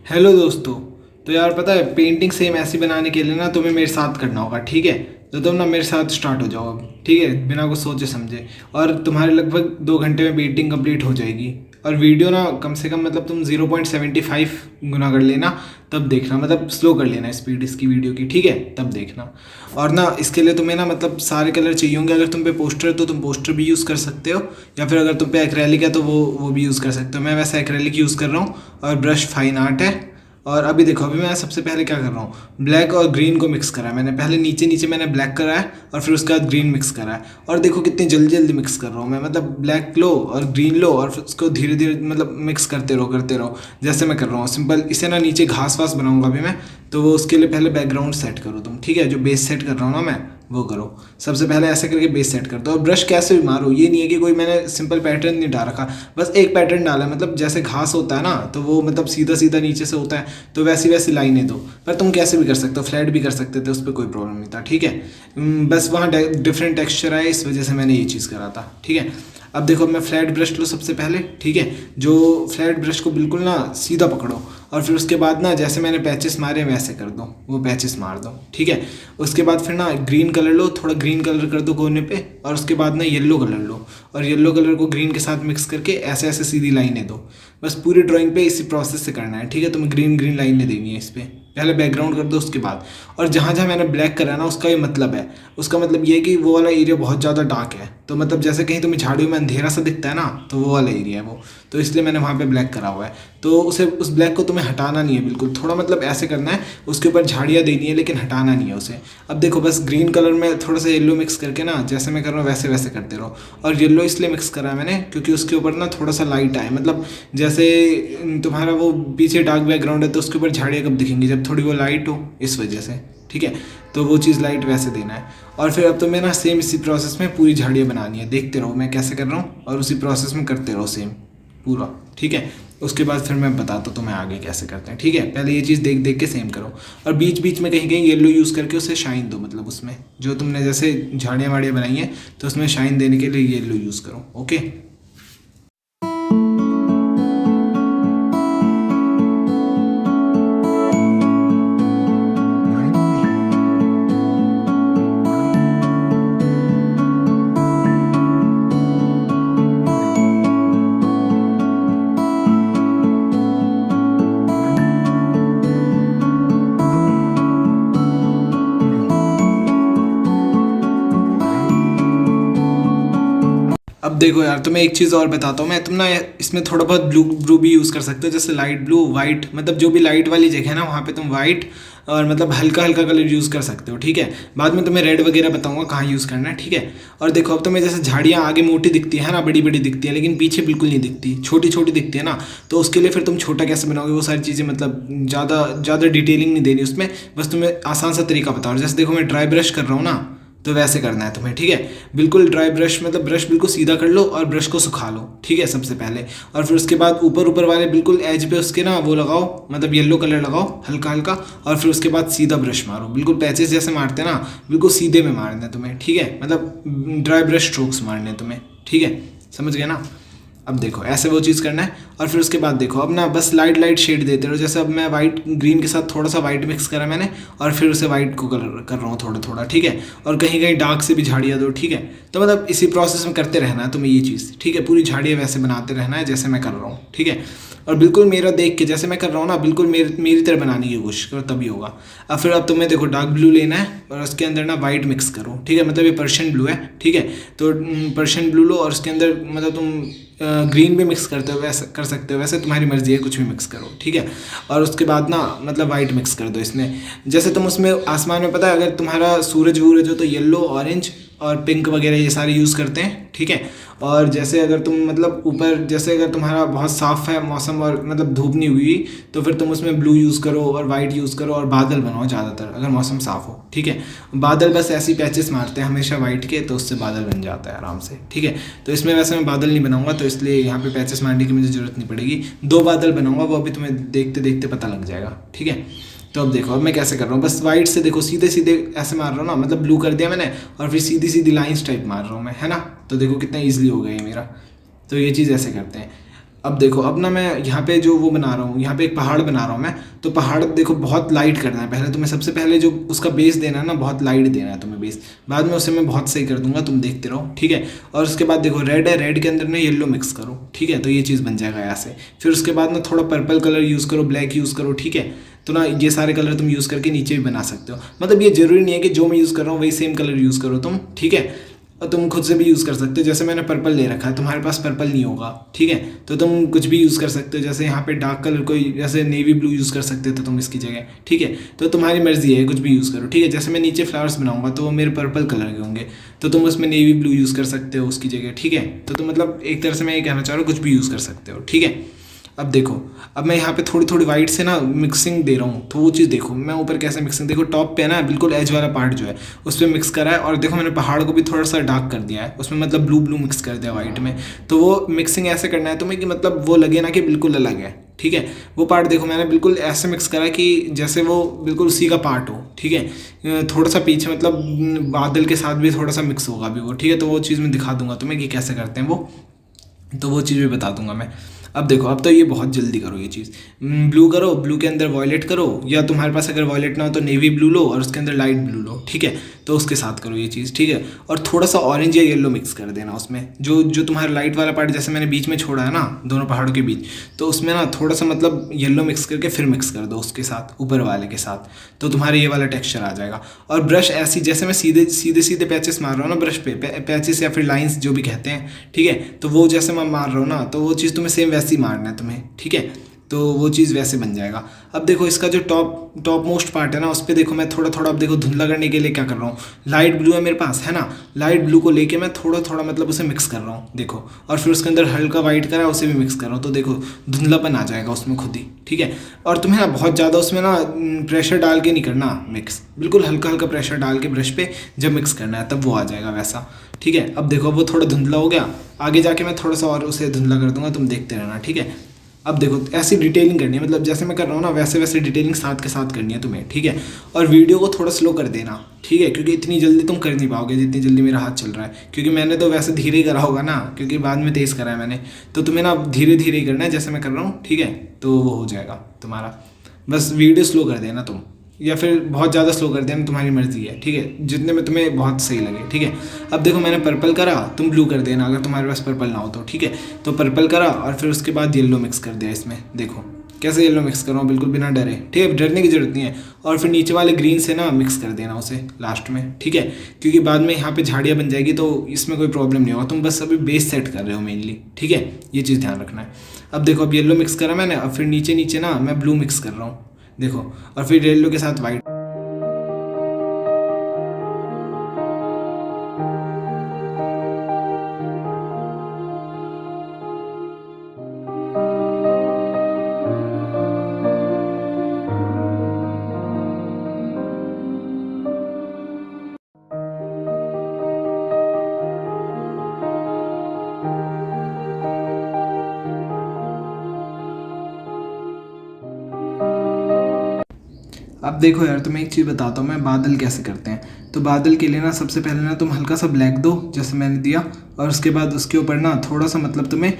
Hello दोस्तों। तो यार पता है पेंटिंग सेम ऐसी बनाने के लिए ना तुम्हें मेरे साथ करना होगा, ठीक है। तो तुम ना मेरे साथ स्टार्ट हो जाओ अब, ठीक है, बिना कुछ सोचे समझे। और तुम्हारे लगभग 2 घंटे में पेंटिंग कंप्लीट हो जाएगी। और वीडियो ना कम से कम मतलब तुम 0.75 गुना कर लेना, तब देखना, मतलब स्लो कर लेना स्पीड इसकी वीडियो की, ठीक है, तब देखना। और ना इसके लिए तुम्हें ना मतलब सारे कलर चाहिए होंगे। अगर तुम पे पोस्टर है तो तुम पोस्टर भी यूज़ कर सकते हो, या फिर अगर तुम पे एक्रेलिक है तो वो भी यूज़ कर सकते हो। मैं वैसे एक्रेलिक यूज़ कर रहा हूँ और ब्रश फाइन आर्ट है। और अभी देखो, अभी मैं सबसे पहले क्या कर रहा हूँ, ब्लैक और ग्रीन को मिक्स करा है मैंने। पहले नीचे नीचे मैंने ब्लैक करा है और फिर उसके बाद ग्रीन मिक्स करा है। और देखो कितनी जल्दी जल्दी मिक्स कर रहा हूँ मैं, मतलब ब्लैक लो और ग्रीन लो और फिर उसको धीरे धीरे मतलब मिक्स करते रहो जैसे मैं कर रहा हूँ। सिंपल इसे ना नीचे घास वास बनाऊंगा अभी मैं, तो वो उसके लिए पहले बैकग्राउंड सेट करो तुम, ठीक है। जो बेस सेट कर रहा हूँ ना मैं, वो करो सबसे पहले। ऐसे करके बेस सेट कर दो और ब्रश कैसे भी मारो, ये नहीं है कि कोई मैंने सिंपल पैटर्न नहीं डाल रखा, बस एक पैटर्न डाला है। मतलब जैसे घास होता है ना, तो वो मतलब सीधा सीधा नीचे से होता है, तो वैसी वैसी लाइनें दो। पर तुम कैसे भी कर सकते हो, फ्लैट भी कर सकते थे, उस पर कोई प्रॉब्लम नहीं था, ठीक है। बस वहाँ डिफरेंट टेक्सचर आए, इस वजह से मैंने ये चीज़ करा था, ठीक है। अब देखो, मैं फ्लैट ब्रश लो सबसे पहले, ठीक है। जो फ्लैट ब्रश को बिल्कुल ना सीधा पकड़ो और फिर उसके बाद ना जैसे मैंने पैचेस मारे वैसे कर दो, वो पैचेस मार दो, ठीक है। उसके बाद फिर ना ग्रीन कलर लो, थोड़ा ग्रीन कलर कर दो कोने पे, और उसके बाद ना येलो कलर लो और येलो कलर को ग्रीन के साथ मिक्स करके ऐसे ऐसे सीधी लाइनें दो। बस पूरी ड्राइंग पे इसी प्रोसेस से करना है, ठीक है। तुम्हें ग्रीन ग्रीन लाइनें देनी है इस पर, पहले बैकग्राउंड कर दो उसके बाद। और जहाँ जहाँ मैंने ब्लैक करा ना, उसका ये मतलब है, उसका मतलब ये है कि वो वाला एरिया बहुत ज़्यादा डार्क है। तो मतलब जैसे कहीं तुम्हें झाड़ियों में अंधेरा सा दिखता है ना, तो वो वाला एरिया है वो, तो इसलिए मैंने वहाँ पे ब्लैक करा हुआ है। तो उस ब्लैक को तुम्हें हटाना नहीं है बिल्कुल, थोड़ा मतलब ऐसे करना है, उसके ऊपर झाड़ियाँ देनी है लेकिन हटाना नहीं है उसे। अब देखो, बस ग्रीन कलर में थोड़ा सा येलो मिक्स करके ना, जैसे मैं कर रहा हूँ वैसे वैसे करते रहो। और येलो इसलिए मिक्स करा है मैंने क्योंकि उसके ऊपर ना थोड़ा सा लाइट आए, मतलब जैसे तुम्हारा वो पीछे डार्क बैकग्राउंड है तो उसके ऊपर झाड़ियाँ कब दिखेंगी, जब थोड़ी वो लाइट हो, इस वजह से, ठीक है। तो वो चीज़ लाइट वैसे देना है। और फिर अब तो मैं ना सेम इसी प्रोसेस में पूरी झाड़ियाँ बनानी है, देखते रहो मैं कैसे कर रहा हूँ और उसी प्रोसेस में करते रहो सेम पूरा, ठीक है। उसके बाद फिर मैं बताता हूँ तुम्हें आगे कैसे करते हैं, ठीक है। पहले ये चीज़ देख देख के सेम करो और बीच बीच में कहीं कहीं येलो यूज़ करके उसे शाइन दो, मतलब उसमें जो तुमने जैसे झाड़ियाँ वाड़ियाँ बनाई हैं तो उसमें शाइन देने के लिए येलो यूज़ करो, ओके। अब देखो यार, तुम्हें एक चीज़ और बताता हूँ मैं, तुम ना इसमें थोड़ा बहुत ब्लू ब्लू भी यूज़ कर सकते हो, जैसे लाइट ब्लू, वाइट, मतलब जो भी लाइट वाली जगह है ना वहाँ पे तुम वाइट और मतलब हल्का हल्का कलर यूज़ कर सकते हो, ठीक है। बाद में तुम्हें रेड वगैरह बताऊंगा कहाँ यूज़ करना है, ठीक है। और देखो, अब तुम्हें जैसे झाड़ियाँ आगे मोटी दिखती है ना, बड़ी बड़ी दिखती है, लेकिन पीछे बिल्कुल नहीं दिखती, छोटी छोटी दिखती है ना, तो उसके लिए फिर तुम छोटा कैसे बनाओगे, वो सारी चीज़ें मतलब ज़्यादा ज़्यादा डिटेलिंग नहीं देनी उसमें, बस तुम्हें आसान सा तरीका बताओ। जैसे देखो, मैं ड्राई ब्रश कर रहा हूँ ना, तो वैसे करना है तुम्हें, ठीक है। बिल्कुल ड्राई ब्रश, मतलब ब्रश बिल्कुल सीधा कर लो और ब्रश को सुखा लो, ठीक है, सबसे पहले। और फिर उसके बाद ऊपर ऊपर वाले बिल्कुल एज पे उसके ना वो लगाओ, मतलब येलो कलर लगाओ हल्का हल्का। और फिर उसके बाद सीधा ब्रश मारो, बिल्कुल पैचेस जैसे मारते हैं ना, बिल्कुल सीधे में मारना है तुम्हें, ठीक है। मतलब ड्राई ब्रश स्ट्रोक्स मारने हैं तुम्हें, ठीक है, समझ गए ना। अब देखो, ऐसे वो चीज़ करना है। और फिर उसके बाद देखो, अब ना बस लाइट लाइट शेड देते रहो। जैसे अब मैं वाइट ग्रीन के साथ थोड़ा सा वाइट मिक्स करा मैंने, और फिर उसे वाइट को कलर कर रहा हूँ थोड़ा थोड़ा, ठीक है। और कहीं कहीं डार्क से भी झाड़ियाँ दो, ठीक है। तो मतलब इसी प्रोसेस में करते रहना है तुम्हें ये चीज़, ठीक है। पूरी झाड़ियाँ वैसे बनाते रहना है जैसे मैं कर रहा हूँ, ठीक है। और बिल्कुल मेरा देख के, जैसे मैं कर रहा हूँ ना, बिल्कुल मेरी तरह बनाने की कोशिश करो, तभी होगा। अब तुम्हें देखो डार्क ब्लू लेना है और उसके अंदर ना वाइट मिक्स करो, ठीक है। मतलब ये पर्शियन ब्लू है, ठीक है। तो पर्शियन ब्लू लो और उसके अंदर मतलब तुम ग्रीन भी मिक्स करते हो, वैसे कर सकते हो, वैसे तुम्हारी मर्जी है, कुछ भी मिक्स करो, ठीक है। और उसके बाद ना मतलब वाइट मिक्स कर दो इसमें। जैसे तुम उसमें आसमान में, पता है, अगर तुम्हारा सूरज वूरज हो तो येलो, ऑरेंज और पिंक वगैरह ये सारे यूज़ करते हैं, ठीक है। और जैसे अगर तुम मतलब ऊपर, जैसे अगर तुम्हारा बहुत साफ़ है मौसम और मतलब धूप नहीं हुई, तो फिर तुम उसमें ब्लू यूज़ करो और वाइट यूज़ करो और बादल बनाओ ज़्यादातर, अगर मौसम साफ़ हो, ठीक है। बादल बस ऐसी पैचेस मारते हैं हमेशा वाइट के, तो उससे बादल बन जाता है आराम से, ठीक है। तो इसमें वैसे मैं बादल नहीं बनाऊंगा, तो इसलिए यहाँ पे पैचेस मारने की मुझे ज़रूरत नहीं पड़ेगी। 2 बादल बनाऊंगा, वो अभी तुम्हें देखते देखते पता लग जाएगा, ठीक है। तो अब देखो, अब मैं कैसे कर रहा हूँ, बस वाइट से देखो सीधे सीधे ऐसे मार रहा हूँ ना, मतलब ब्लू कर दिया मैंने और फिर सीधी सीधी लाइंस टाइप मार रहा हूँ मैं, है ना। तो देखो कितना ईजिली हो गया ये मेरा। तो ये चीज़ ऐसे करते हैं। अब देखो, अब ना मैं यहाँ पे जो वो बना रहा हूँ, यहाँ पे एक पहाड़ बना रहा हूँ मैं। तो पहाड़ देखो बहुत लाइट करना है पहले तुम्हें, सबसे पहले जो उसका बेस देना है ना, बहुत लाइट देना है तुम्हें बेस। बाद में उसे मैं बहुत सही कर दूंगा, तुम देखते रहो, ठीक है। और उसके बाद देखो रेड है, रेड के अंदर ना येलो मिक्स करो, ठीक है। तो ये चीज़ बन जाएगा यहाँ से। फिर उसके बाद ना थोड़ा पर्पल कलर यूज़ करो, ब्लैक यूज़ करो, ठीक है। तो ना ये सारे कलर तुम यूज़ करके नीचे भी बना सकते हो। मतलब ये जरूरी नहीं है कि जो मैं यूज़ कर रहा हूँ वही सेम कलर यूज़ करो तुम, ठीक है। और तुम खुद से भी यूज़ कर सकते हो, जैसे मैंने पर्पल ले रखा है, तुम्हारे पास पर्पल नहीं होगा, ठीक है। तो तुम कुछ भी यूज़ कर सकते हो, जैसे यहाँ पे डार्क कलर कोई जैसे नेवी ब्लू यूज़ कर सकते हो तो तुम इसकी जगह, ठीक है। तो तुम्हारी मर्जी है, कुछ भी यूज़ करो, ठीक है। जैसे मैं नीचे फ्लावर्स बनाऊंगा तो वो मेरे पर्पल कलर के होंगे, तो तुम उसमें नेवी ब्लू यूज़ कर सकते हो उसकी जगह, ठीक है। तो तुम मतलब एक तरह से मैं ये कहना चाह रहा हूँ, कुछ भी यूज़ कर सकते हो, ठीक है। अब देखो, अब मैं यहाँ पे थोड़ी थोड़ी वाइट से ना मिक्सिंग दे रहा हूँ, तो वो चीज़ देखो मैं ऊपर कैसे मिक्सिंग, देखो टॉप पे है ना बिल्कुल एज वाला पार्ट जो है उस पर मिक्स करा है। और देखो मैंने पहाड़ को भी थोड़ा सा डार्क कर दिया है, उसमें मतलब ब्लू ब्लू मिक्स कर दिया वाइट में। तो वो मिक्सिंग ऐसे करना है तुम्हें कि मतलब वो लगे ना कि बिल्कुल अलग है, ठीक है। वो पार्ट देखो मैंने बिल्कुल ऐसे मिक्स करा कि जैसे वो बिल्कुल उसी का पार्ट हो, ठीक है। थोड़ा सा पीछे मतलब बादल के साथ भी थोड़ा सा मिक्स होगा भी वो, ठीक है। तो वो चीज़ मैं दिखा दूंगा तुम्हें कि कैसे करते हैं वो, तो वो चीज़ भी बता दूंगा मैं। अब देखो, अब तो ये बहुत जल्दी करो ये चीज़। ब्लू करो, ब्लू के अंदर वॉयलेट करो, या तुम्हारे पास अगर वॉयलेट ना हो तो नेवी ब्लू लो और उसके अंदर लाइट ब्लू लो, ठीक है। तो उसके साथ करो ये चीज़, ठीक है। और थोड़ा सा ऑरेंज या येलो मिक्स कर देना उसमें, जो जो तुम्हारा लाइट वाला पार्ट जैसे मैंने बीच में छोड़ा है ना दोनों पहाड़ों के बीच, तो उसमें ना थोड़ा सा मतलब येलो मिक्स करके फिर मिक्स कर दो उसके साथ, ऊपर वाले के साथ। तो तुम्हारे ये वाला टेक्सचर आ जाएगा। और ब्रश ऐसी, जैसे मैं सीधे सीधे सीधे पैचेस मार रहा हूँ ना ब्रश पे, पैचेस या फिर लाइंस जो भी कहते हैं, ठीक है। तो वो जैसे मैं मार रहा हूँ ना, तो वो चीज़ तुम्हें सेम वैसे ही मारना है तुम्हें, ठीक है। तो वो चीज़ वैसे बन जाएगा। अब देखो इसका जो टॉप मोस्ट पार्ट है ना, उस पर देखो मैं थोड़ा थोड़ा, अब देखो धुंधला करने के लिए क्या कर रहा हूँ, लाइट ब्लू है मेरे पास, है ना। लाइट ब्लू को लेके मैं थोड़ा थोड़ा मतलब उसे मिक्स कर रहा हूँ, देखो। और फिर उसके अंदर हल्का वाइट करा, उसे भी मिक्स कर रहा हूँ, तो देखो धुंधलापन आ जाएगा उसमें खुद ही, ठीक है। और तुम्हें ना बहुत ज़्यादा उसमें ना प्रेशर डाल के नहीं करना मिक्स, बिल्कुल हल्का हल्का प्रेशर डाल के ब्रश पे जब मिक्स करना है तब वो आ जाएगा वैसा, ठीक है। अब देखो वो थोड़ा धुंधला हो गया, आगे जाके मैं थोड़ा सा और उसे धुंधला कर दूंगा, तुम देखते रहना, ठीक है। अब देखो ऐसी डिटेलिंग करनी है, मतलब जैसे मैं कर रहा हूँ ना वैसे वैसे डिटेलिंग साथ के साथ करनी है तुम्हें, ठीक है। और वीडियो को थोड़ा स्लो कर देना, ठीक है, क्योंकि इतनी जल्दी तुम कर नहीं पाओगे जितनी जल्दी मेरा हाथ चल रहा है। क्योंकि मैंने तो वैसे धीरे ही करा होगा ना, क्योंकि बाद में तेज़ करा है मैंने। तो तुम्हें ना धीरे धीरे ही करना है जैसे मैं कर रहा हूँ, ठीक है। तो वो हो जाएगा तुम्हारा। बस वीडियो स्लो कर देना तुम, या फिर बहुत ज़्यादा स्लो कर देना, तुम्हारी मर्जी है, ठीक है, जितने में तुम्हें बहुत सही लगे, ठीक है। अब देखो मैंने पर्पल करा, तुम ब्लू कर देना अगर तुम्हारे पास पर्पल ना हो तो, ठीक है। तो पर्पल करा और फिर उसके बाद येलो मिक्स कर दिया इसमें, देखो कैसे येलो मिक्स कर रहा हूँ बिल्कुल बिना डरे, ठीक है, डरने की जरूरत नहीं है। और फिर नीचे वाले ग्रीन से ना मिक्स कर देना उसे लास्ट में, ठीक है। क्योंकि बाद में यहाँ पे झाड़ियाँ बन जाएगी तो इसमें कोई प्रॉब्लम नहीं होगा, तुम बस अभी बेस सेट कर रहे हो मेनली, ठीक है। ये चीज़ ध्यान रखना है। अब देखो अब येलो मिक्स करा मैंने, अब फिर नीचे नीचे ना मैं ब्लू मिक्स कर रहा हूँ, देखो। और फिर येलो के साथ वाइट। अब देखो यार, तुम्हें एक चीज़ बताता हूँ मैं, बादल कैसे करते हैं। तो बादल के लिए ना सबसे पहले ना तुम हल्का सा ब्लैक दो जैसे मैंने दिया, और उसके बाद उसके ऊपर ना थोड़ा सा मतलब तुम्हें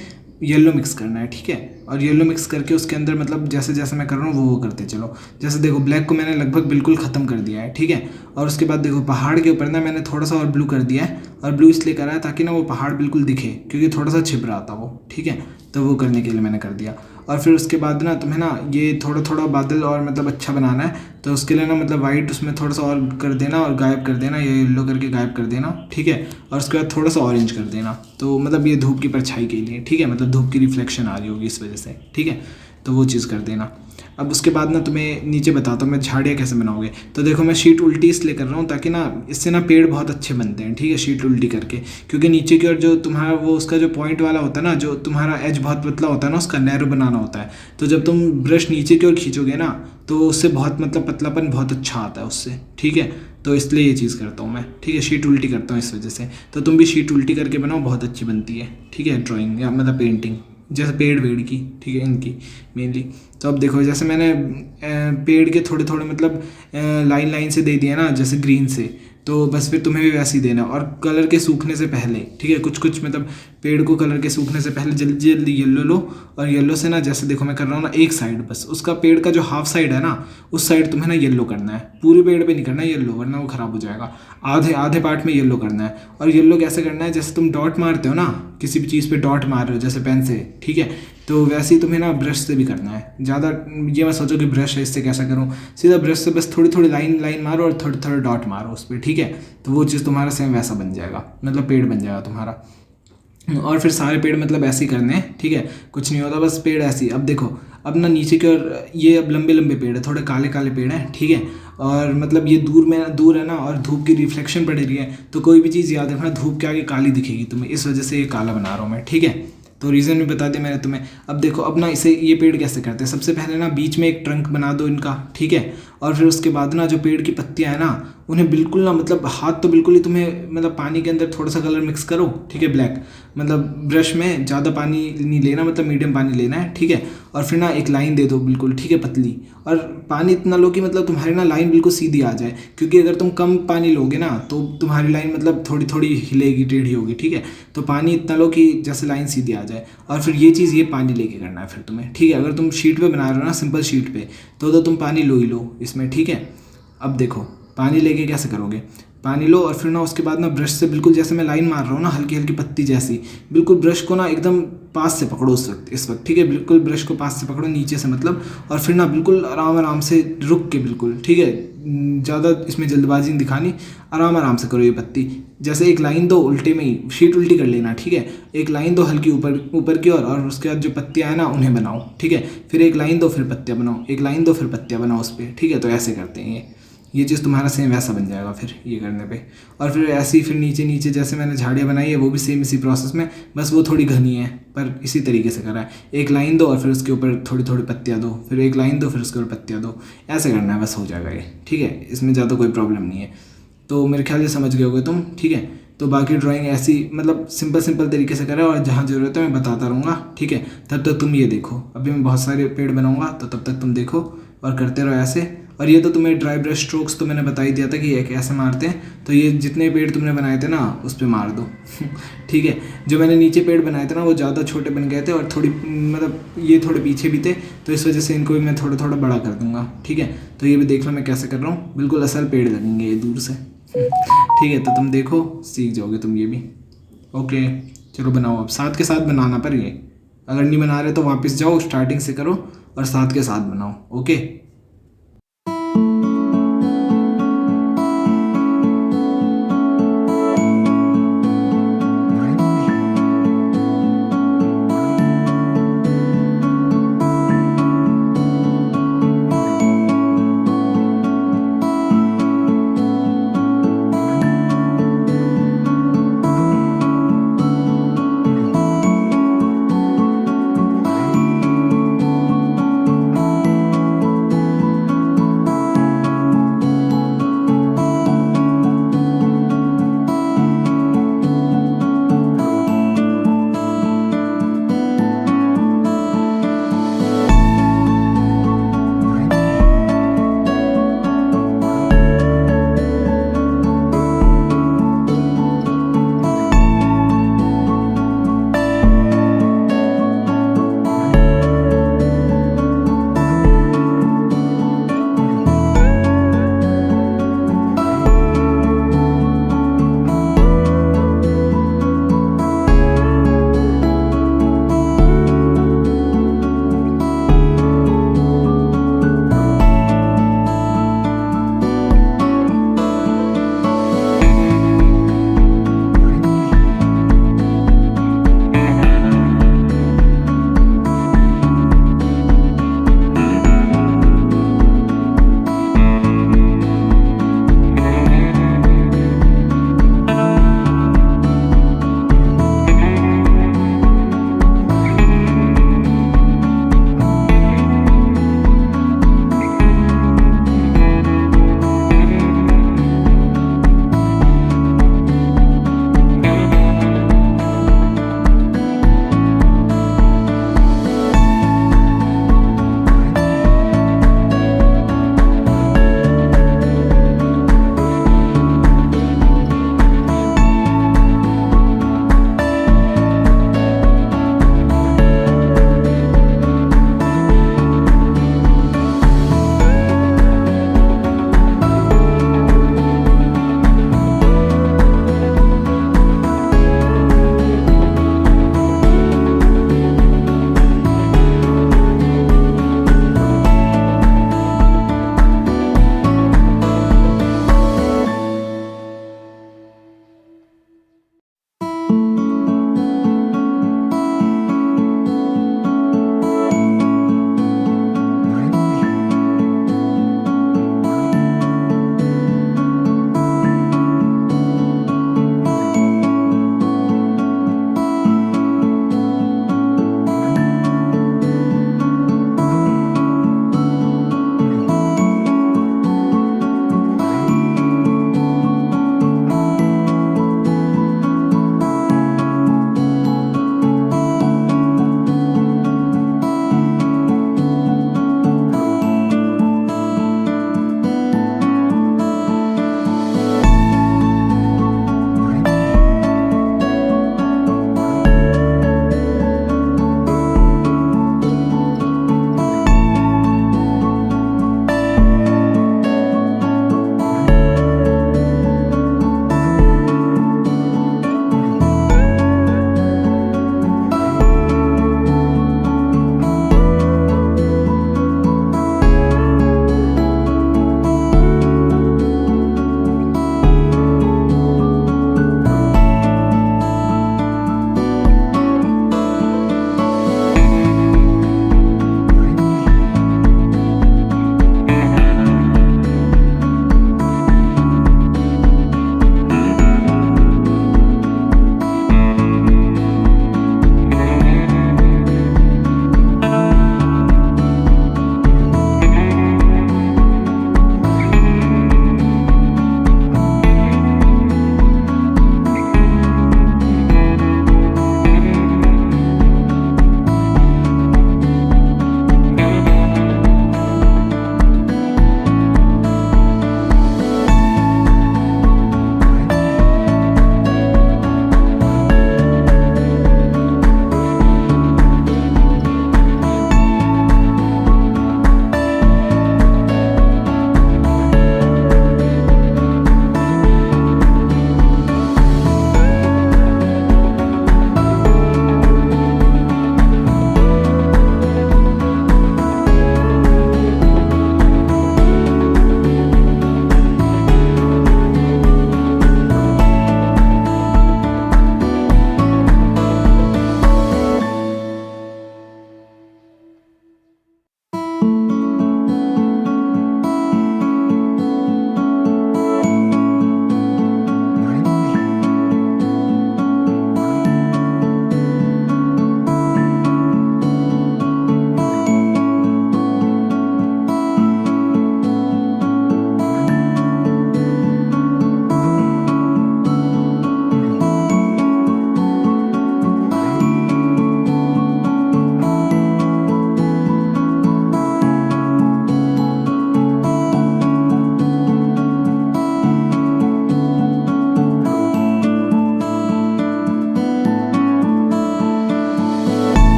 येलो मिक्स करना है, ठीक है। और येलो मिक्स करके उसके अंदर मतलब जैसे जैसे मैं कर रहा हूँ वो करते चलो। जैसे देखो ब्लैक को मैंने लगभग बिल्कुल ख़त्म कर दिया है, ठीक है। और उसके बाद देखो पहाड़ के ऊपर ना मैंने थोड़ा सा और ब्लू कर दिया है, और ब्लू इसलिए करा है ताकि ना वो पहाड़ बिल्कुल दिखे, क्योंकि थोड़ा सा छिप रहा था वो, ठीक है। तो वो करने के लिए मैंने कर दिया। और फिर उसके बाद ना तुम्हें ना ये थोड़ा थोड़ा बादल और मतलब अच्छा बनाना है, तो उसके लिए ना मतलब वाइट उसमें थोड़ा सा और कर देना और गायब कर देना, ये येलो करके गायब कर देना, ठीक है। और उसके बाद थोड़ा सा ऑरेंज कर देना, तो मतलब ये धूप की परछाई के लिए, ठीक है, मतलब धूप की रिफ्लेक्शन आ रही होगी इस वजह से, ठीक है। तो वो चीज़ कर देना। अब उसके बाद ना तुम्हें नीचे बताता हूँ मैं झाड़ियाँ कैसे बनाओगे। तो देखो मैं शीट उल्टी इसलिए कर रहा हूँ ताकि ना इससे ना पेड़ बहुत अच्छे बनते हैं, ठीक है, शीट उल्टी करके। क्योंकि नीचे की ओर जो तुम्हारा वो उसका जो पॉइंट वाला होता है ना, जो तुम्हारा एज बहुत पतला होता है ना, उसका नैरो बनाना होता है। तो जब तुम ब्रश नीचे की ओर खींचोगे ना, तो उससे बहुत मतलब पतलापन बहुत अच्छा आता है उससे, ठीक है। तो इसलिए ये चीज़ करता हूँ मैं, ठीक है, शीट उल्टी करता हूँ इस वजह से। तो तुम भी शीट उल्टी करके बनाओ, बहुत अच्छी बनती है, ठीक है, ड्राइंग या मतलब पेंटिंग, जैसे पेड़ वेड़ की, ठीक है, इनकी मेनली। तो अब देखो जैसे मैंने पेड़ के थोड़े थोड़े मतलब लाइन लाइन से दे दिया ना, जैसे ग्रीन से, तो बस फिर तुम्हें भी वैसे ही देना है। और कलर के सूखने से पहले, ठीक है, कुछ कुछ मतलब पेड़ को कलर के सूखने से पहले जल्दी जल्दी येलो लो। और येलो से ना, जैसे देखो मैं कर रहा हूँ ना, एक साइड बस उसका पेड़ का जो हाफ साइड है ना, उस साइड तुम्हें ना येलो करना है। पूरे पेड़ पे नहीं करना है येलो, वरना वो ख़राब हो जाएगा। आधे आधे पार्ट में येलो करना है। और येलो कैसे करना है, जैसे तुम डॉट मारते हो ना, किसी भी चीज़ पे डॉट मार रहे हो जैसे पेन से, ठीक है, तो वैसे ही तुम्हें ना ब्रश से भी करना है। ज़्यादा ये मत सोचो कि ब्रश है इससे कैसा करूँ, सीधा ब्रश से बस थोड़ी थोड़ी लाइन लाइन मारो और थोड़े थोड़े डॉट मारो उस पर, ठीक है। तो वो चीज़ तुम्हारा सेम वैसा बन जाएगा, मतलब पेड़ बन जाएगा तुम्हारा। और फिर सारे पेड़ मतलब ऐसे ही करने हैं, ठीक है, कुछ नहीं होता, बस पेड़ ऐसे ही। अब देखो, अब ना नीचे की ओर ये अब लंबे लंबे पेड़ है, थोड़े काले काले पेड़ हैं, ठीक है। और मतलब ये दूर है ना, और धूप की रिफ्लेक्शन पड़ रही है, तो कोई भी चीज़ याद रखना धूप के आगे काली दिखेगी तुम्हें, इस वजह से ये काला बना रहा हूँ मैं, ठीक है। तो रीज़न भी बता दिया मैंने तुम्हें। अब देखो, अब ना इसे ये पेड़ कैसे करते हैं, सबसे पहले ना बीच में एक ट्रंक बना दो इनका, ठीक है। और फिर उसके बाद ना जो पेड़ की पत्तियां हैं ना, उन्हें बिल्कुल ना, मतलब हाथ तो बिल्कुल ही तुम्हें, मतलब पानी के अंदर थोड़ा सा कलर मिक्स करो, ठीक है, ब्लैक, मतलब ब्रश में ज़्यादा पानी नहीं लेना, मतलब मीडियम पानी लेना है, ठीक है। और फिर ना एक लाइन दे दो बिल्कुल, ठीक है, पतली। और पानी इतना लो कि मतलब तुम्हारी ना लाइन बिल्कुल सीधी आ जाए, क्योंकि अगर तुम कम पानी लोगे ना तो तुम्हारी लाइन मतलब थोड़ी थोड़ी हिलेगी, टेढ़ी होगी, ठीक है। तो पानी इतना लो कि जैसे लाइन सीधी आ जाए। और फिर ये चीज़, ये पानी लेके करना है फिर तुम्हें, ठीक है। अगर तुम शीट पे बना रहे हो ना, सिंपल शीट पे, तो तुम पानी लो ही लो इसमें, ठीक है। अब देखो, पानी लेके कैसे करोगे, पानी लो और फिर ना उसके बाद ना ब्रश से बिल्कुल, जैसे मैं लाइन मार रहा हूँ ना, हल्की हल्की पत्ती जैसी, बिल्कुल ब्रश को ना एकदम पास से पकड़ो इस वक्त, ठीक है, बिल्कुल ब्रश को पास से पकड़ो नीचे से मतलब। और फिर ना बिल्कुल आराम आराम से रुक के, बिल्कुल, ठीक है, ज़्यादा इसमें जल्दबाजी नहीं दिखानी, आराम आराम से करो ये पत्ती। जैसे एक लाइन दो उल्टे में ही, शीट उल्टी कर लेना, ठीक है, एक लाइन दो हल्की ऊपर ऊपर की ओर, और उसके बाद जो पत्तियाँ हैं ना उन्हें बनाओ, ठीक है। फिर एक लाइन दो, फिर पत्तियाँ बनाओ, एक लाइन दो, फिर पत्तियाँ बनाओ उस पर, ठीक है। तो ऐसे करते हैं ये चीज़ तुम्हारा सेम वैसा बन जाएगा फिर ये करने पे। और फिर ऐसे ही फिर नीचे नीचे जैसे मैंने झाड़ियाँ बनाई है, वो भी सेम इसी प्रोसेस में, बस वो थोड़ी घनी है, पर इसी तरीके से करा है। एक लाइन दो और फिर उसके ऊपर थोड़ी थोड़ी पत्तियाँ दो, फिर एक लाइन दो, फिर उसके ऊपर पत्तियाँ दो, ऐसे करना है, बस हो जाएगा ये, ठीक है। इसमें ज़्यादा कोई प्रॉब्लम नहीं है। तो मेरे ख्याल से समझ गए होगे तुम, ठीक है। तो बाकी ड्राइंग ऐसी मतलब सिंपल सिंपल तरीके से करें, और जहाँ ज़रूरत है मैं बताता रहूँगा, ठीक है। तब तक तुम ये देखो, अभी मैं बहुत सारे पेड़ बनाऊँगा, तो तब तक तुम देखो और करते रहो ऐसे। और ये तो तुम्हें ड्राई ब्रश स्ट्रोक्स तो मैंने बता ही दिया था कि ये कैसे मारते हैं, तो ये जितने पेड़ तुमने बनाए थे ना उस पर मार दो ठीक है। जो मैंने नीचे पेड़ बनाए थे ना वो ज़्यादा छोटे बन गए थे, और थोड़ी मतलब ये थोड़े पीछे भी थे, तो इस वजह से इनको भी मैं थोड़ा थोड़ा बड़ा कर दूंगा, ठीक है। तो ये भी देख लो मैं कैसे कर रहा हूँ, बिल्कुल असल पेड़ लगेंगे ये दूर से ठीक है। तो तुम देखो, सीख जाओगे तुम ये भी। ओके, चलो बनाओ, अब साथ के साथ बनाना, पर ये अगर नहीं बना रहे तो वापस जाओ, स्टार्टिंग से करो और साथ के साथ बनाओ। ओके।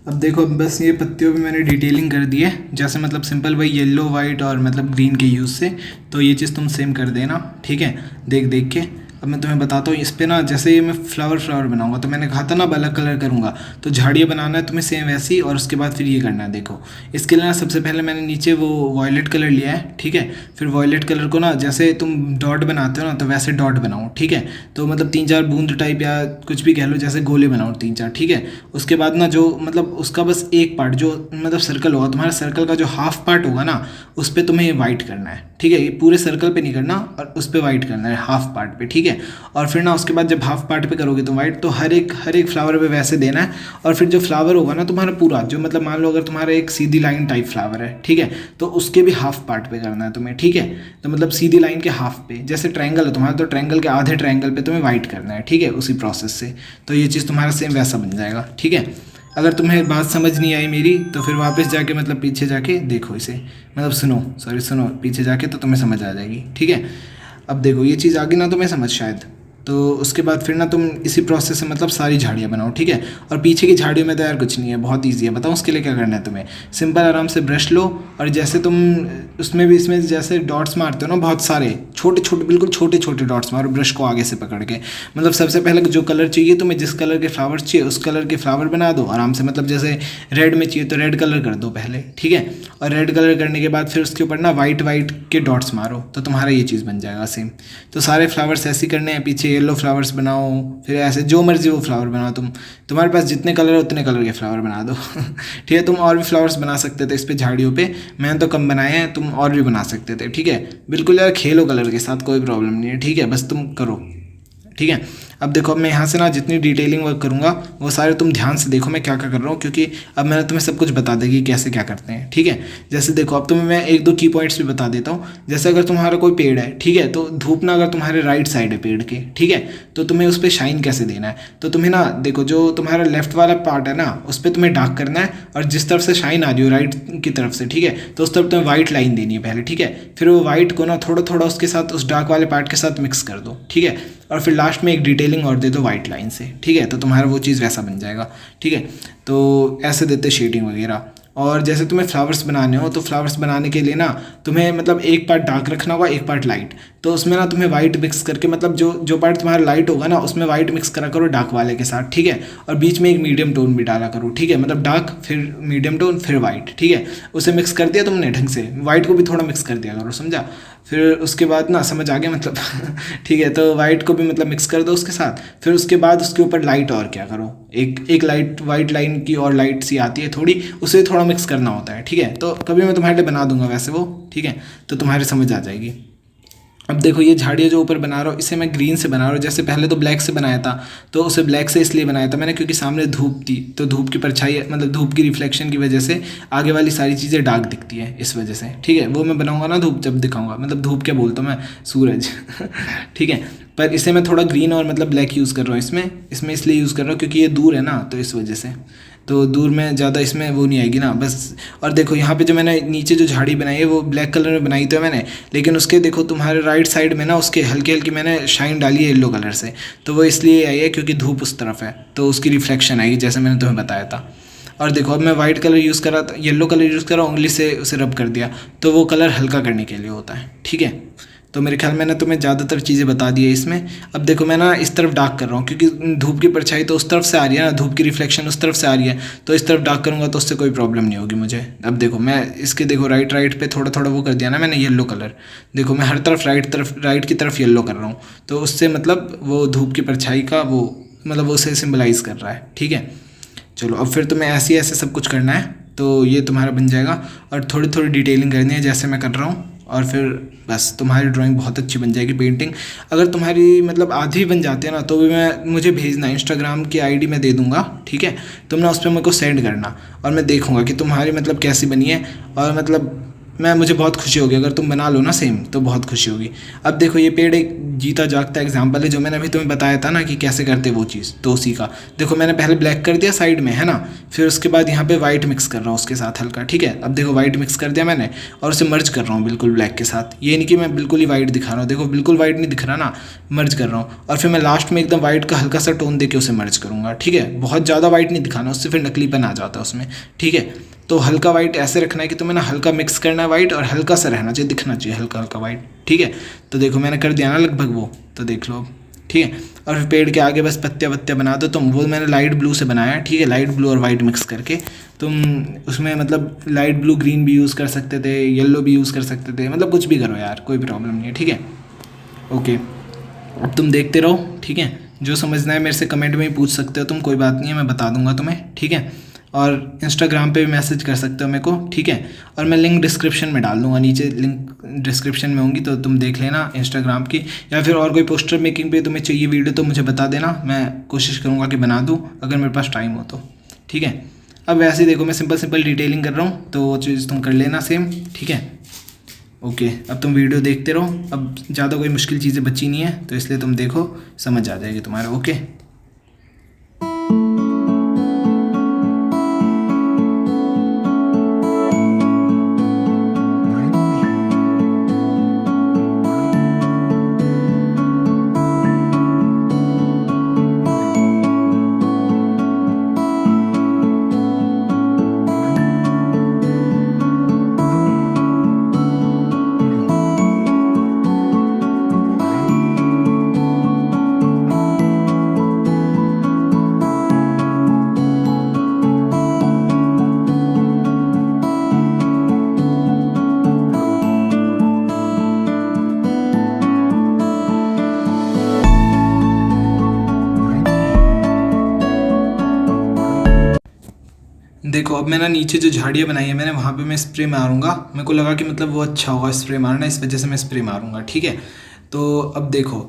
अब देखो, अब बस ये पत्तियों पे मैंने डिटेलिंग कर दी है, जैसे मतलब सिंपल भाई येलो वाइट और मतलब ग्रीन के यूज़ से। तो ये चीज़ तुम सेम कर देना, ठीक है, देख देख के। अब मैं तुम्हें बताता हूँ इस पे ना, जैसे ये मैं फ्लावर बनाऊंगा तो मैंने कहा था ना अब अलग कलर करूँगा, तो झाड़ियाँ बनाना है तुम्हें सेम वैसी, और उसके बाद फिर ये करना है। देखो इसके लिए ना सबसे पहले मैंने नीचे वो वॉयलेट कलर लिया है, ठीक है। फिर वॉयलेट कलर को ना जैसे तुम डॉट बनाते हो ना, तो वैसे डॉट बनाओ, ठीक है। तो मतलब 3-4 बूंद टाइप या कुछ भी कह लो, जैसे गोले बनाओ 3-4, ठीक है। उसके बाद ना जो मतलब उसका बस एक पार्ट जो मतलब सर्कल होगा तुम्हारा, सर्कल का जो हाफ पार्ट होगा ना, उस पर तुम्हें ये वाइट करना है, ठीक है। ये पूरे सर्कल पे नहीं करना, और उस पर वाइट करना है हाफ पार्ट पे, ठीक है। और फिर ना उसके बाद जब हाफ पार्ट पे करोगे तो वाइट, तो हर एक फ्लावर पे वैसे देना है। और फिर जो फ्लावर होगा ना तुम्हारा पूरा, जो मतलब मान लो अगर तुम्हारा एक सीधी लाइन टाइप फ्लावर है, ठीक है, तो उसके भी हाफ पार्ट पे करना है तुम्हें, ठीक है। तो मतलब सीधी लाइन के हाफ पे, जैसे ट्रायंगल है तुम्हारा, तो ट्रायंगल के आधे ट्रायंगल पे तुम्हें वाइट करना है, ठीक है, उसी प्रोसेस से। तो ये चीज़ तुम्हारा सेम वैसा बन जाएगा, ठीक है। अगर तुम्हें बात समझ नहीं आई मेरी, तो फिर वापस जाके मतलब पीछे जाके देखो इसे, मतलब सुनो पीछे जाके, तो तुम्हें समझ आ जाएगी, ठीक है। अब देखो ये चीज़ आगे ना तुम्हें समझ शायद। तो उसके बाद फिर ना तुम इसी प्रोसेस से मतलब सारी झाड़ियाँ बनाओ, ठीक है। और पीछे की झाड़ियों में तो यार कुछ नहीं है, बहुत ईजी है। बताओ उसके लिए क्या करना है तुम्हें। सिंपल आराम से ब्रश लो, और जैसे तुम उसमें भी इसमें जैसे डॉट्स मारते हो ना, बहुत सारे छोटे छोटे, बिल्कुल छोटे छोटे डॉट्स मारो ब्रश को आगे से पकड़ के। मतलब सबसे पहले जो कलर चाहिए तुम्हें, जिस कलर के फ्लावर चाहिए उस कलर के फ्लावर बना दो आराम से। मतलब जैसे रेड में चाहिए तो रेड कलर कर दो पहले, ठीक है। और रेड कलर करने के बाद फिर उसके ऊपर ना वाइट के डॉट्स मारो, तो तुम्हारा ये चीज़ बन जाएगा सेम। तो सारे फ्लावर्स ऐसे करने हैं, पीछे येलो फ्लावर्स बनाओ, फिर ऐसे जो मर्जी वो फ्लावर बनाओ तुम, तुम्हारे पास जितने कलर है उतने कलर के फ्लावर बना दो ठीक है। तुम और भी फ्लावर्स बना सकते थे इस पे झाड़ियों पे, मैंने तो कम बनाए हैं, तुम और भी बना सकते थे, ठीक है। बिल्कुल यार खेलो कलर के साथ, कोई प्रॉब्लम नहीं है, ठीक है, बस तुम करो, ठीक है। अब देखो, अब मैं यहाँ से ना जितनी डिटेलिंग वर्क करूँगा वो सारे तुम ध्यान से देखो मैं क्या क्या कर रहा हूँ, क्योंकि अब मैंने तुम्हें सब कुछ बता देगी कैसे क्या करते हैं, ठीक है। जैसे देखो, अब तुम्हें मैं 1-2 की पॉइंट्स भी बता देता हूँ। जैसे अगर तुम्हारा कोई पेड़ है, ठीक है, तो धूप ना अगर तुम्हारे राइट साइड है पेड़ के, ठीक है, तो तुम्हें उस पर शाइन कैसे देना है। तो तुम्हें ना देखो, जो तुम्हारा लेफ्ट वाला पार्ट है ना, उस पर तुम्हें डार्क करना है, और जिस तरफ से शाइन आ रही हो राइट की तरफ से, ठीक है, तो उस तरफ तुम्हें वाइट लाइन देनी है पहले, ठीक है। फिर वो वाइट को ना थोड़ा थोड़ा उसके साथ, उस डार्क वाले पार्ट के साथ मिक्स कर दो, ठीक है। और फिर लास्ट में एक डिटेलिंग और दे दो वाइट लाइन से, ठीक है। तो तुम्हारा वो चीज़ वैसा बन जाएगा, ठीक है। तो ऐसे देते शेडिंग वगैरह। और जैसे तुम्हें फ्लावर्स बनाने हो, तो फ्लावर्स बनाने के लिए ना तुम्हें मतलब एक पार्ट डार्क रखना होगा, एक पार्ट लाइट। तो उसमें ना तुम्हें वाइट मिक्स करके, मतलब जो पार्ट तुम्हारा लाइट होगा ना, उसमें वाइट मिक्स करा करो डार्क वाले के साथ, ठीक है। और बीच में एक मीडियम टोन भी डाला करो, ठीक है। मतलब डार्क फिर मीडियम टोन फिर वाइट, ठीक है। उसे मिक्स कर दिया तुमने ढंग से, वाइट को भी थोड़ा मिक्स कर दिया करो, समझा। फिर उसके बाद ना समझ आ गया मतलब ठीक है। तो वाइट को भी मतलब मिक्स कर दो उसके साथ। फिर उसके बाद उसके ऊपर लाइट और क्या करो, एक लाइट वाइट लाइन की और लाइट सी आती है थोड़ी, उसे थोड़ा मिक्स करना होता है, ठीक है। तो कभी मैं तुम्हारे लिए बना दूंगा वैसे वो, ठीक है, तो तुम्हारी समझ आ जाएगी। अब देखो, ये झाड़ियाँ जो ऊपर बना रहा हूँ, इसे मैं ग्रीन से बना रहा हूँ। जैसे पहले तो ब्लैक से बनाया था, तो उसे ब्लैक से इसलिए बनाया था मैंने, क्योंकि सामने धूप थी, तो धूप की परछाई मतलब धूप की रिफ्लेक्शन की वजह से आगे वाली सारी चीज़ें डार्क दिखती है, इस वजह से, ठीक है। वो मैं बनाऊंगा ना धूप जब दिखाऊंगा, मतलब धूप क्या बोलता हूँ मैं, सूरज ठीक है। पर इसे मैं थोड़ा ग्रीन और मतलब ब्लैक यूज़ कर रहा हूँ इसमें इसलिए यूज़ कर रहा हूँ क्योंकि ये दूर है ना, तो इस वजह से। तो दूर में ज़्यादा इसमें वो नहीं आएगी ना, बस। और देखो यहाँ पे जो मैंने नीचे जो झाड़ी बनाई है वो ब्लैक कलर में बनाई तो है मैंने, लेकिन उसके देखो तुम्हारे राइट साइड में ना उसके हल्की हल्की मैंने शाइन डाली है येलो कलर से। तो वो इसलिए आई है क्योंकि धूप उस तरफ है, तो उसकी रिफ्लेक्शन आएगी, जैसे मैंने तुम्हें बताया था। और देखो, अब मैं वाइट कलर यूज़ कर रहा था, येलो कलर यूज़ कर रहा हूँ, उंगली से उसे रब कर दिया, तो वो कलर हल्का करने के लिए होता है, ठीक है। तो मेरे ख्याल मैंने तुम्हें ज़्यादातर चीज़ें बता दी है इसमें। अब देखो, मैं ना इस तरफ डार्क कर रहा हूँ क्योंकि धूप की परछाई तो उस तरफ से आ रही है ना, धूप की रिफ्लेक्शन उस तरफ से आ रही है, तो इस तरफ डार्क करूँगा तो उससे कोई प्रॉब्लम नहीं होगी मुझे। अब देखो, मैं इसके देखो राइट पे थोड़ा थोड़ा वो कर दिया ना मैंने, येलो कलर। देखो मैं हर तरफ राइट की तरफ येलो कर रहा हूँ, तो उससे मतलब वो धूप की परछाई का वो मतलब वो उसे सिम्बलाइज़ कर रहा है, ठीक है। चलो, अब फिर तुम्हें ऐसे सब कुछ करना है, तो ये तुम्हारा बन जाएगा। और थोड़ी थोड़ी डिटेलिंग करनी है जैसे मैं कर रहा हूँ, और फिर बस तुम्हारी ड्राइंग बहुत अच्छी बन जाएगी, पेंटिंग। अगर तुम्हारी मतलब आधी बन जाती है ना, तो भी मुझे भेजना, इंस्टाग्राम की आईडी मैं दे दूँगा, ठीक है। तुम ना उस पर मेरे को सेंड करना, और मैं देखूँगा कि तुम्हारी मतलब कैसी बनी है। और मतलब मुझे बहुत खुशी होगी अगर तुम बना लो ना सेम, तो बहुत खुशी होगी। अब देखो ये पेड़ एक जीता जागता एग्जाम्पल है, जो मैंने अभी तुम्हें बताया था ना कि कैसे करते वो चीज़, तो उसी का। देखो मैंने पहले ब्लैक कर दिया साइड में, है ना, फिर उसके बाद यहाँ पे वाइट मिक्स कर रहा हूँ उसके साथ हल्का, ठीक है। अब देखो वाइट मिक्स कर दिया मैंने और उसे मर्ज कर रहा हूँ बिल्कुल ब्लैक के साथ। ये नहीं कि मैं बिल्कुल ही वाइट दिखा रहा हूँ, देखो बिल्कुल वाइट नहीं दिख रहा ना, मर्ज कर रहा हूँ। और फिर मैं लास्ट में एकदम वाइट का हल्का सा टोन दे के उसे मर्ज करूँगा, ठीक है। बहुत ज़्यादा वाइट नहीं दिखाना, उससे फिर नकलीपन आ जाता है उसमें, ठीक है। तो हल्का वाइट ऐसे रखना है कि तुम्हें ना हल्का मिक्स करना है वाइट, और हल्का सा रहना चाहिए, दिखना चाहिए हल्का हल्का वाइट, ठीक है। तो देखो मैंने कर दिया ना लगभग वो, तो देख लो अब, ठीक है। और फिर पेड़ के आगे बस पत्ते वत्ते बना दो तुम, वो मैंने लाइट ब्लू से बनाया है, ठीक है, लाइट ब्लू और वाइट मिक्स करके। तुम उसमें मतलब लाइट ब्लू ग्रीन भी यूज़ कर सकते थे, येलो भी यूज़ कर सकते थे, मतलब कुछ भी करो यार, कोई प्रॉब्लम नहीं है, ठीक है। ओके, अब तुम देखते रहो, ठीक है। जो समझना है मेरे से कमेंट में ही पूछ सकते हो तुम, कोई बात नहीं है, मैं बता दूंगा तुम्हें, ठीक है। और इंस्टाग्राम पे भी मैसेज कर सकते हो मेरे को, ठीक है। और मैं लिंक डिस्क्रिप्शन में डाल दूंगा, नीचे लिंक डिस्क्रिप्शन में होंगी, तो तुम देख लेना इंस्टाग्राम की। या फिर और कोई पोस्टर मेकिंग पे तुम्हें चाहिए वीडियो तो मुझे बता देना, मैं कोशिश करूँगा कि बना दूँ अगर मेरे पास टाइम हो तो, ठीक है। अब वैसे ही देखो मैं सिंपल डिटेलिंग कर रहा हूँ, तो वो चीज़ तुम कर लेना सेम, ठीक है। ओके, अब तुम वीडियो देखते रहो, अब ज़्यादा कोई मुश्किल चीज़ें बची नहीं है, तो इसलिए तुम देखो, समझ आ जाएगी तुम्हारे। ओके, देखो अब मैं ना नीचे जो झाड़ियाँ बनाई है मैंने, वहाँ पे मैं स्प्रे मारूंगा। मेरे को लगा कि मतलब वो अच्छा होगा स्प्रे मारना, इस वजह से मैं स्प्रे मारूंगा, ठीक है। तो अब देखो,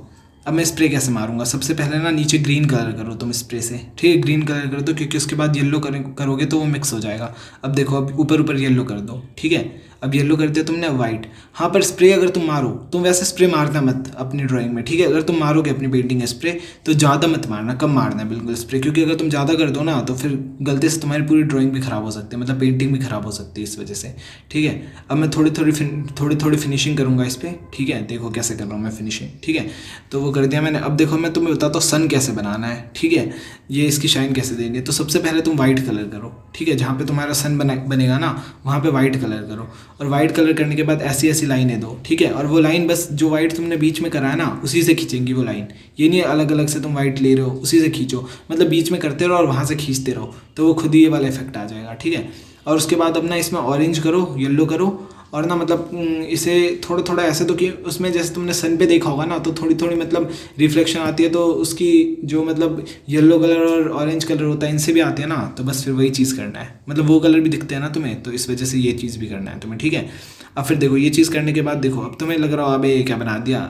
अब मैं स्प्रे कैसे मारूंगा। सबसे पहले ना नीचे ग्रीन कलर करो तुम स्प्रे से, ठीक है, ग्रीन कलर कर दो, क्योंकि उसके बाद येलो करोगे तो वो मिक्स हो जाएगा। अब देखो, अब ऊपर ऊपर येलो कर दो, ठीक है। अब येलो कर दिया तुमने, वाइट। हाँ, पर स्प्रे अगर तुम मारो, तुम वैसे स्प्रे मारना मत अपनी ड्राइंग में, ठीक है। अगर तुम मारोगे अपनी पेंटिंग स्प्रे तो ज़्यादा मत मारना, कम मारना है बिल्कुल स्प्रे, क्योंकि अगर तुम ज़्यादा कर दो ना तो फिर गलती से तुम्हारी पूरी ड्राइंग भी ख़राब हो सकती है, मतलब पेंटिंग भी ख़राब हो सकती है इस वजह से, ठीक है। अब मैं थोड़ी फिनिशिंग करूँगा इस पर, ठीक है। देखो कैसे कर रहा हूँ मैं फिनिशिंग, ठीक है। तो वो कर दिया मैंने। अब देखो मैं तुम्हें बताता हूँ सन कैसे बनाना है, ठीक है, ये इसकी शाइन कैसे देंगे। तो सबसे पहले तुम वाइट कलर करो, ठीक है, जहाँ पे तुम्हारा सन बनेगा ना वहाँ पे वाइट कलर करो, और वाइट कलर करने के बाद ऐसी ऐसी लाइनें दो, ठीक है। और वो लाइन बस जो वाइट तुमने बीच में करा है ना उसी से खींचेंगी वो लाइन, ये नहीं अलग अलग से तुम वाइट ले रहे हो उसी से खींचो, मतलब बीच में करते रहो और वहाँ से खींचते रहो, तो वो खुद ही ये वाला इफेक्ट आ जाएगा, ठीक है। और उसके बाद अब ना इसमें ऑरेंज करो, येलो करो, और ना मतलब इसे थोड़ा थोड़ा ऐसे तो कि उसमें जैसे तुमने सन पे देखा होगा ना, तो थोड़ी थोड़ी मतलब रिफ्लेक्शन आती है, तो उसकी जो मतलब येलो कलर और ऑरेंज कलर होता है इनसे भी आती है ना, तो बस फिर वही चीज़ करना है, मतलब वो कलर भी दिखते हैं ना तुम्हें, तो इस वजह से ये चीज़ भी करना है तुम्हें, ठीक है। अब फिर देखो ये चीज़ करने के बाद देखो अब तुम्हें लग रहा हो अबे ये क्या बना दिया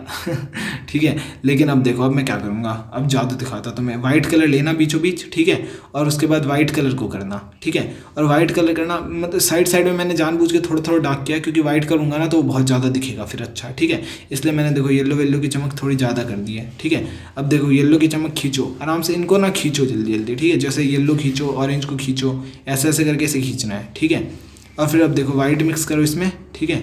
ठीक है, लेकिन अब देखो अब मैं क्या करूँगा, अब जादू दिखाता तुम्हें। वाइट कलर लेना बीचों बीच, ठीक है, और उसके बाद वाइट कलर को करना, ठीक है। और वाइट कलर करना मतलब साइड साइड में मैंने जानबूझ के थोड़ा थोड़ा डार्क किया, क्योंकि वाइट करूँगा ना तो वो बहुत ज़्यादा दिखेगा फिर अच्छा, ठीक है। इसलिए मैंने देखो येलो की चमक थोड़ी ज़्यादा कर दी है, ठीक है। अब देखो येलो की चमक खींचो आराम से, इनको ना खींचो जल्दी जल्दी, ठीक है, जैसे येलो खींचो, ऑरेंज को खींचो, ऐसे ऐसे करके इसे खींचना है, ठीक है। और फिर अब देखो वाइट मिक्स करो इसमें, ठीक है।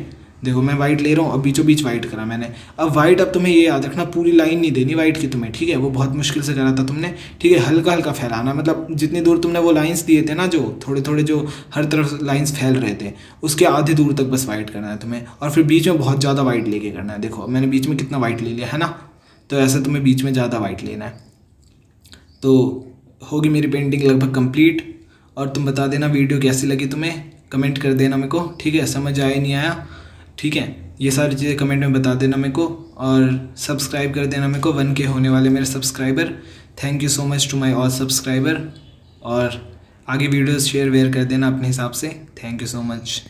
देखो मैं वाइट ले रहा हूँ, अब बीचों बीच वाइट करा मैंने। अब वाइट, अब तुम्हें ये याद रखना पूरी लाइन नहीं देनी वाइट की तुम्हें, ठीक है, वो बहुत मुश्किल से करा था तुमने, ठीक है। हल्का हल्का फैलाना, मतलब जितनी दूर तुमने वो लाइंस दिए थे ना, जो थोड़े थोड़े जो हर तरफ लाइंस फैल रहे थे, उसके आधे दूर तक बस वाइट करना है तुम्हें, और फिर बीच में बहुत ज़्यादा वाइट लेके करना है। देखो मैंने बीच में कितना वाइट ले लिया है ना, तो ऐसे तुम्हें बीच में ज़्यादा वाइट लेना है। तो होगी मेरी पेंटिंग लगभग कंप्लीट, और तुम बता देना वीडियो कैसी लगी तुम्हें, कमेंट कर देना मेरे को, ठीक है। समझ आया नहीं आया, ठीक है, ये सारी चीज़ें कमेंट में बता देना मेरे को, और सब्सक्राइब कर देना मेरे को। 1K होने वाले मेरे subscriber. Thank you so much to my all subscriber, और आगे वीडियोस शेयर वेयर कर देना अपने हिसाब से। Thank you so much.